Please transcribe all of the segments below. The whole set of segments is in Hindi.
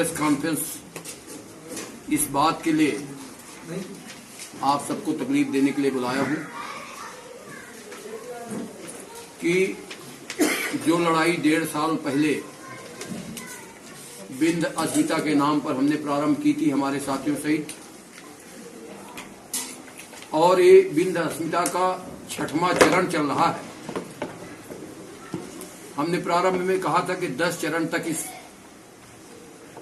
प्रेस कॉन्फ्रेंस इस बात के लिए आप सबको तकलीफ देने के लिए बुलाया हूं कि जो लड़ाई 1.5 साल पहले बिंद अस्मिता के नाम पर हमने प्रारंभ की थी हमारे साथियों सहित, और ये बिंद अस्मिता का 6वां चरण चल रहा है। हमने प्रारंभ में कहा था कि 10 चरण तक इस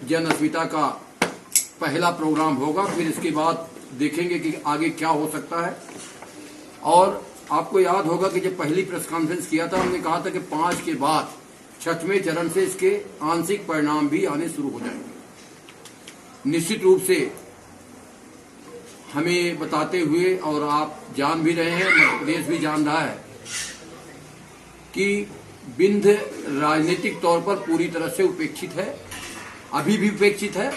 जन अस्मिता का पहला प्रोग्राम होगा, फिर इसके बाद देखेंगे कि आगे क्या हो सकता है। और आपको याद होगा कि जब पहली प्रेस कॉन्फ्रेंस किया था हमने कहा था कि 5 के बाद 6वें चरण से इसके आंशिक परिणाम भी आने शुरू हो जाएंगे। निश्चित रूप से हमें बताते हुए, और आप जान भी रहे हैं, मध्य प्रदेश भी जान रहा है कि बिंद राजनीतिक तौर पर पूरी तरह से उपेक्षित है, अभी भी उपेक्षित है।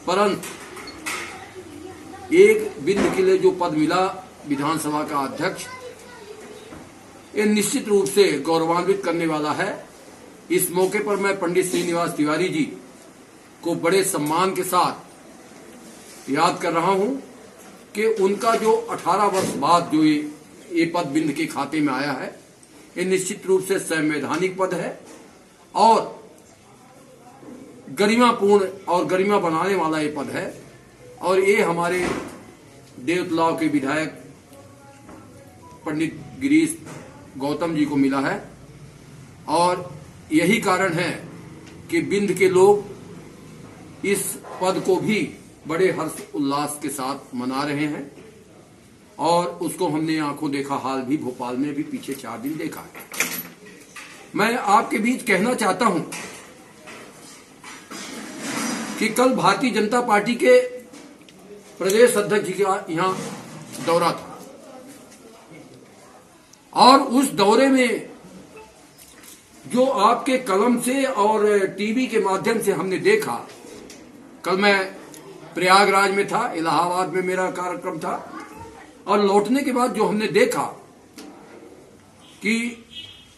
परंतु एक बिंद के लिए जो पद मिला विधानसभा का अध्यक्ष, ये निश्चित रूप से गौरवान्वित करने वाला है। इस मौके पर मैं पंडित श्रीनिवास तिवारी जी को बड़े सम्मान के साथ याद कर रहा हूं कि उनका जो 18 वर्ष बाद जो ये पद बिंद के खाते में आया है, ये निश्चित रूप से संवैधानिक पद है और गरिमापूर्ण और गरिमा बनाने वाला ये पद है। और ये हमारे देवतलाव के विधायक पंडित गिरीश गौतम जी को मिला है, और यही कारण है कि बिंद के लोग इस पद को भी बड़े हर्ष उल्लास के साथ मना रहे हैं। और उसको हमने आंखों देखा हाल भी भोपाल में भी पिछले 4 दिन देखा है। मैं आपके बीच कहना चाहता हूं कि कल भारतीय जनता पार्टी के प्रदेश अध्यक्ष जी का यहां दौरा था, और उस दौरे में जो आपके कलम से और टीवी के माध्यम से हमने देखा, कल मैं प्रयागराज में था, इलाहाबाद में मेरा कार्यक्रम था, और लौटने के बाद जो हमने देखा कि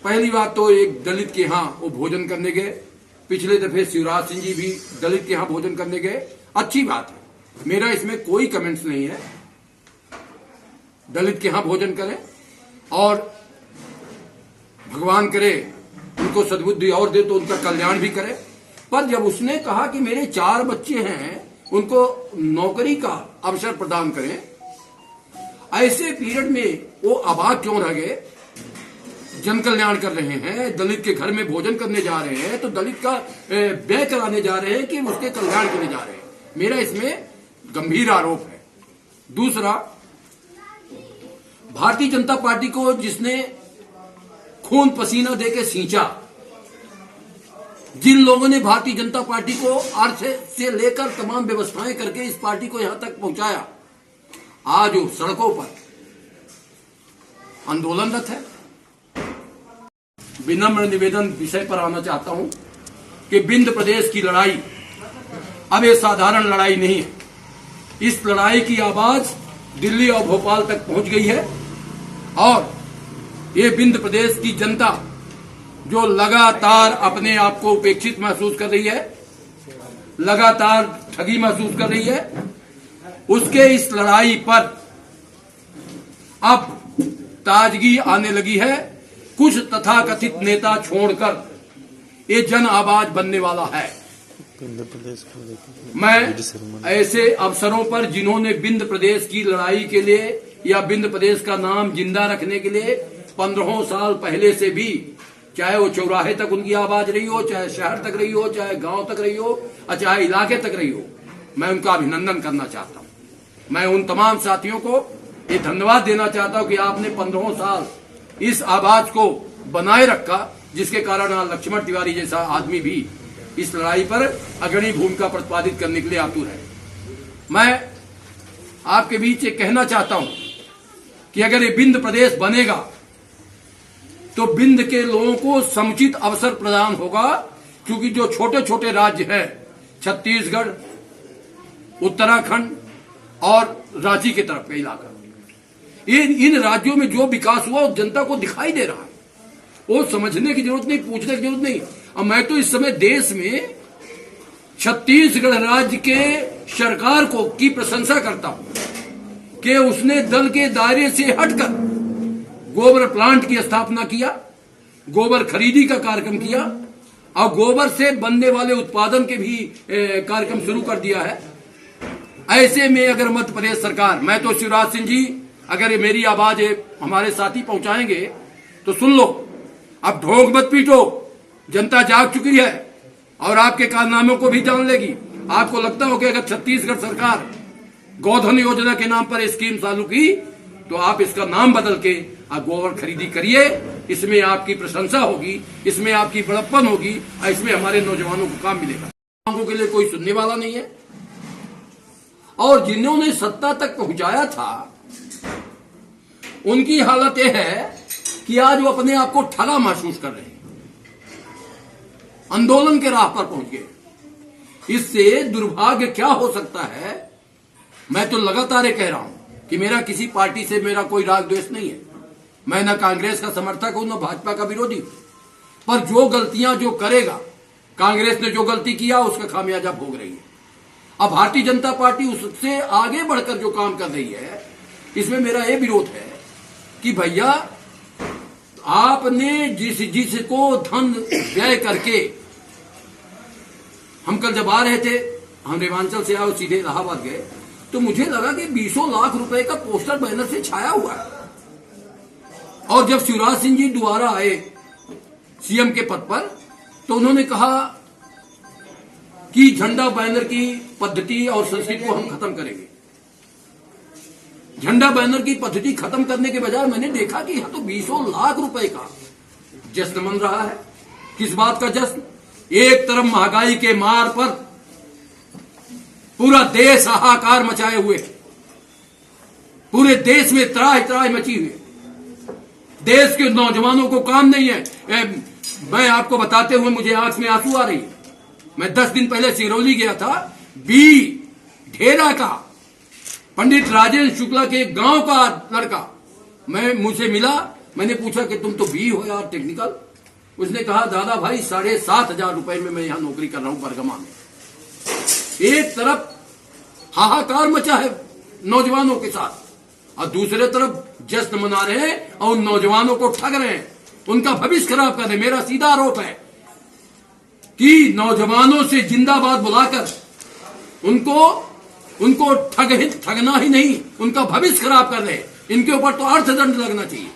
पहली बात तो एक दलित के यहां वो भोजन करने गए। पिछले दफे शिवराज सिंह जी भी दलित के यहां भोजन करने गए, अच्छी बात है, मेरा इसमें कोई कमेंट्स नहीं है। दलित के यहां भोजन करें और भगवान करे उनको सद्बुद्धि और दे तो उनका कल्याण भी करे। पर जब उसने कहा कि मेरे 4 बच्चे हैं, उनको नौकरी का अवसर प्रदान करें, ऐसे पीरियड में वो अबाक क्यों रह गए? जन कल्याण कर रहे हैं, दलित के घर में भोजन करने जा रहे हैं, तो दलित का व्यय कराने जा रहे हैं कि उसके कल्याण करने जा रहे हैं। मेरा इसमें गंभीर आरोप है। दूसरा, भारतीय जनता पार्टी को जिसने खून पसीना देके सींचा, जिन लोगों ने भारतीय जनता पार्टी को अर्थ से लेकर तमाम व्यवस्थाएं करके इस पार्टी को यहां तक पहुंचाया, आज वो सड़कों पर आंदोलनरत है। विनम्र निवेदन विषय पर आना चाहता हूं कि बिंद प्रदेश की लड़ाई अब ये साधारण लड़ाई नहीं है। इस लड़ाई की आवाज दिल्ली और भोपाल तक पहुंच गई है, और ये बिंद प्रदेश की जनता जो लगातार अपने आप को उपेक्षित महसूस कर रही है, लगातार ठगी महसूस कर रही है, उसके इस लड़ाई पर अब ताजगी आने लगी है। कुछ तथाकथित नेता छोड़कर ये जन आवाज बनने वाला है। मैं ऐसे अवसरों पर जिन्होंने बिंद प्रदेश की लड़ाई के लिए या बिंद प्रदेश का नाम जिंदा रखने के लिए 15 साल पहले से भी, चाहे वो चौराहे तक उनकी आवाज रही हो, चाहे शहर तक रही हो, चाहे गांव तक रही हो, और चाहे इलाके तक रही हो, मैं उनका अभिनंदन करना चाहता हूं। मैं उन तमाम साथियों को ये धन्यवाद देना चाहता हूं कि आपने 15 साल इस आवाज को बनाए रखा, जिसके कारण लक्ष्मण तिवारी जैसा आदमी भी इस लड़ाई पर अग्रणी भूमिका प्रतिपादित करने के लिए आतुर है। मैं आपके बीच ये कहना चाहता हूं कि अगर ये बिंद प्रदेश बनेगा तो बिंद के लोगों को समुचित अवसर प्रदान होगा, क्योंकि जो छोटे छोटे राज्य हैं, छत्तीसगढ़, उत्तराखंड और रांची के तरफ का इलाका, इन राज्यों में जो विकास हुआ वो जनता को दिखाई दे रहा है। वो समझने की जरूरत नहीं, पूछने की जरूरत नहीं। अब मैं तो इस समय देश में छत्तीसगढ़ राज्य के सरकार को की प्रशंसा करता हूं कि उसने दल के दायरे से हटकर गोबर प्लांट की स्थापना किया, गोबर खरीदी का कार्यक्रम किया और गोबर से बनने वाले उत्पादन के भी कार्यक्रम शुरू कर दिया है। ऐसे में अगर मध्य प्रदेश सरकार, मैं तो शिवराज सिंह जी, अगर ये मेरी आवाज हमारे साथी पहुंचाएंगे तो सुन लो, अब ढोंग मत पीटो, जनता जाग चुकी है और आपके कारनामों को भी जान लेगी। आपको लगता हो कि अगर छत्तीसगढ़ सरकार गोधन योजना के नाम पर स्कीम चालू की तो आप इसका नाम बदल के आप गोबर खरीदी करिए, इसमें आपकी प्रशंसा होगी, इसमें आपकी बड़प्पन होगी और इसमें हमारे नौजवानों को काम मिलेगा। मांगों के लिए कोई सुनने वाला नहीं है और जिन्होंने सत्ता तक पहुंचाया था उनकी हालत यह है कि आज वो अपने आप को ठगा महसूस कर रहे हैं, आंदोलन के राह पर पहुंच गए। इससे दुर्भाग्य क्या हो सकता है, मैं तो लगातार कह रहा हूं कि मेरा किसी पार्टी से मेरा कोई राग द्वेष नहीं है, मैं न कांग्रेस का समर्थक हूं न भाजपा का विरोधी, पर जो गलतियां जो करेगा, कांग्रेस ने जो गलती किया उसका खामियाजा भोग रही है। अब भारतीय जनता पार्टी उससे आगे बढ़कर जो काम कर रही है, इसमें मेरा ये विरोध है कि भैया आपने जिसको धन व्यय करके, हम कल जब आ रहे थे, हम रेवांचल से आए सीधे इलाहाबाद गए तो मुझे लगा कि 20 लाख रुपए का पोस्टर बैनर से छाया हुआ है। और जब शिवराज सिंह जी दोबारा आए सीएम के पद पर तो उन्होंने कहा कि झंडा बैनर की पद्धति और संस्कृति को हम खत्म करेंगे। झंडा बैनर की पद्धति खत्म करने के बजाय मैंने देखा कि यहां तो 20 लाख रुपए का जश्न मन रहा है। किस बात का जश्न? एक तरफ महंगाई के मार पर पूरा देश हाहाकार मचाए हुए, पूरे देश में त्राह त्राह मची हुई, देश के नौजवानों को काम नहीं है। मैं आपको बताते हुए मुझे आंख में आंसू आ रही है। मैं 10 दिन पहले सिरौली गया था, ढेरा का पंडित राजेंद्र शुक्ला के एक गांव का लड़का मुझसे मिला। मैंने पूछा कि तुम तो बी हो यार टेक्निकल। उसने कहा दादा भाई 7,500 रुपए में मैं यहां नौकरी कर रहा हूं बरगमा में। एक तरफ हाहाकार मचा है नौजवानों के साथ और दूसरे तरफ जश्न मना रहे हैं और उन नौजवानों को ठग रहे हैं, उनका भविष्य खराब कर रहे हैं। मेरा सीधा आरोप है कि नौजवानों से जिंदाबाद बुलाकर उनको ठगना ही नहीं, उनका भविष्य खराब कर रहे हैं। इनके ऊपर तो अर्थदंड लगना चाहिए।